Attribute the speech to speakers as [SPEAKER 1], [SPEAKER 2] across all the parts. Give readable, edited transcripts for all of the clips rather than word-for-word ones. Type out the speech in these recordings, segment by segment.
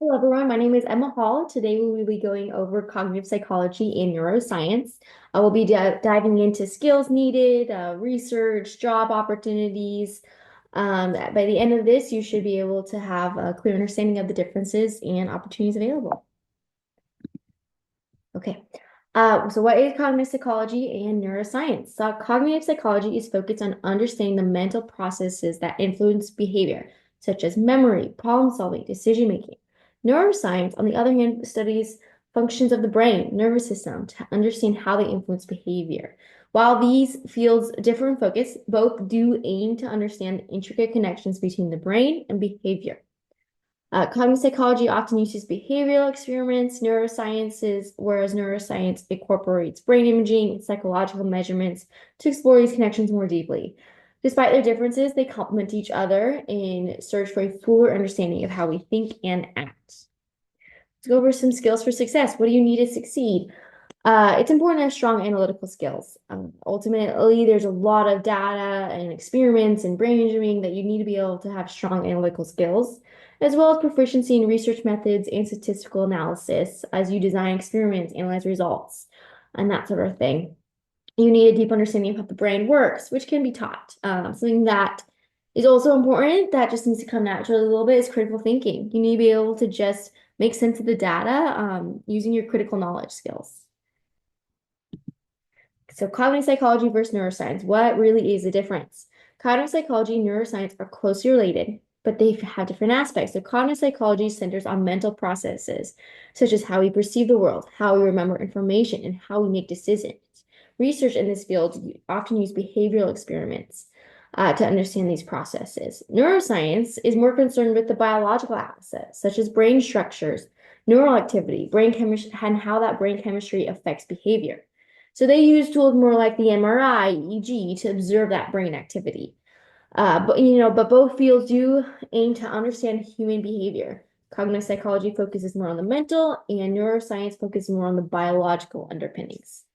[SPEAKER 1] Hello, everyone. My name is Emma Hall. Today we will be going over cognitive psychology and neuroscience. I will be diving into skills needed, research, job opportunities. By the end of this, you should be able to have a clear understanding of the differences and opportunities available. Okay. So what is cognitive psychology and neuroscience? So cognitive psychology is focused on understanding the mental processes that influence behavior, such as memory, problem solving, decision making. Neuroscience, on the other hand, studies functions of the brain, nervous system to understand how they influence behavior. While these fields differ in focus, both do aim to understand the intricate connections between the brain and behavior. Cognitive psychology often uses behavioral experiments, neurosciences, whereas neuroscience incorporates brain imaging and psychological measurements to explore these connections more deeply. Despite their differences, they complement each other in search for a fuller understanding of how we think and act. Let's go over some skills for success. What do you need to succeed? It's important to have strong analytical skills. Ultimately, there's a lot of data and experiments and brain engineering that you need to be able to have strong analytical skills, as well as proficiency in research methods and statistical analysis as you design experiments, analyze results, and that sort of thing. You need a deep understanding of how the brain works, which can be taught. Something that is also important that just needs to come naturally a little bit is critical thinking. You need to be able to just make sense of the data using your critical knowledge skills. So cognitive psychology versus neuroscience. What really is the difference? Cognitive psychology and neuroscience are closely related, but they have different aspects. So cognitive psychology centers on mental processes, such as how we perceive the world, how we remember information, and how we make decisions. Research in this field often use behavioral experiments to understand these processes. Neuroscience is more concerned with the biological aspects, such as brain structures, neural activity, brain chemistry, and how that brain chemistry affects behavior. So they use tools more like the MRI, EEG to observe that brain activity. But both fields do aim to understand human behavior. Cognitive psychology focuses more on the mental, and neuroscience focuses more on the biological underpinnings.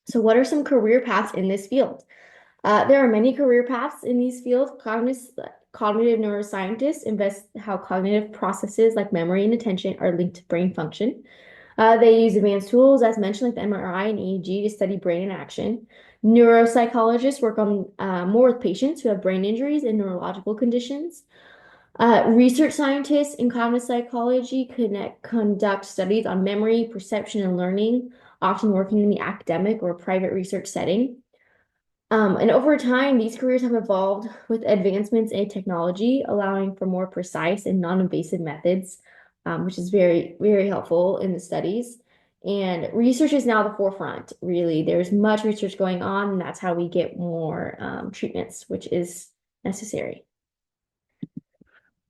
[SPEAKER 1] So, what are some career paths in this field? There are many career paths in these fields. Cognitive neuroscientists invest how cognitive processes like memory and attention are linked to brain function. They use advanced tools, as mentioned, like the MRI and EEG to study brain in action. Neuropsychologists work on more with patients who have brain injuries and neurological conditions. Research scientists in cognitive psychology conduct studies on memory, perception, and learning, often working in the academic or private research setting. And over time, these careers have evolved with advancements in technology, allowing for more precise and non-invasive methods, which is very, very helpful in the studies. And research is now the forefront, really. There's much research going on, and that's how we get more treatments, which is necessary.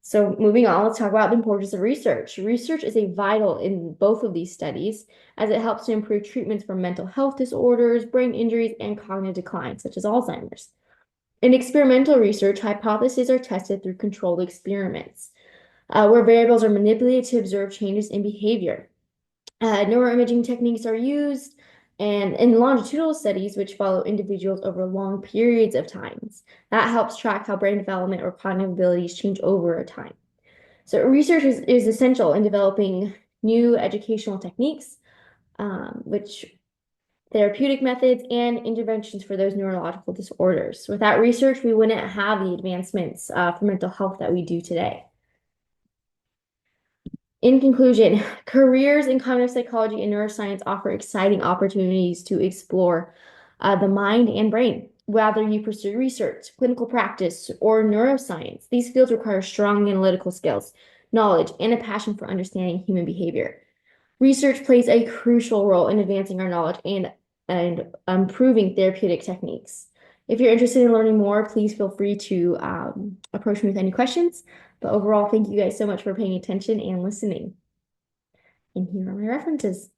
[SPEAKER 1] So moving on, let's talk about the importance of research. Research is a vital in both of these studies as it helps to improve treatments for mental health disorders, brain injuries, and cognitive decline, such as Alzheimer's. In experimental research, hypotheses are tested through controlled experiments, where variables are manipulated to observe changes in behavior. Neuroimaging techniques are used, and in longitudinal studies, which follow individuals over long periods of times, that helps track how brain development or cognitive abilities change over a time. So research is essential in developing new educational techniques, which therapeutic methods and interventions for those neurological disorders. Without research, we wouldn't have the advancements for mental health that we do today. In conclusion, careers in cognitive psychology and neuroscience offer exciting opportunities to explore the mind and brain. Whether you pursue research, clinical practice, or neuroscience, these fields require strong analytical skills, knowledge, and a passion for understanding human behavior. Research plays a crucial role in advancing our knowledge and improving therapeutic techniques. If you're interested in learning more, please feel free to approach me with any questions. But overall, thank you guys so much for paying attention and listening. And here are my references.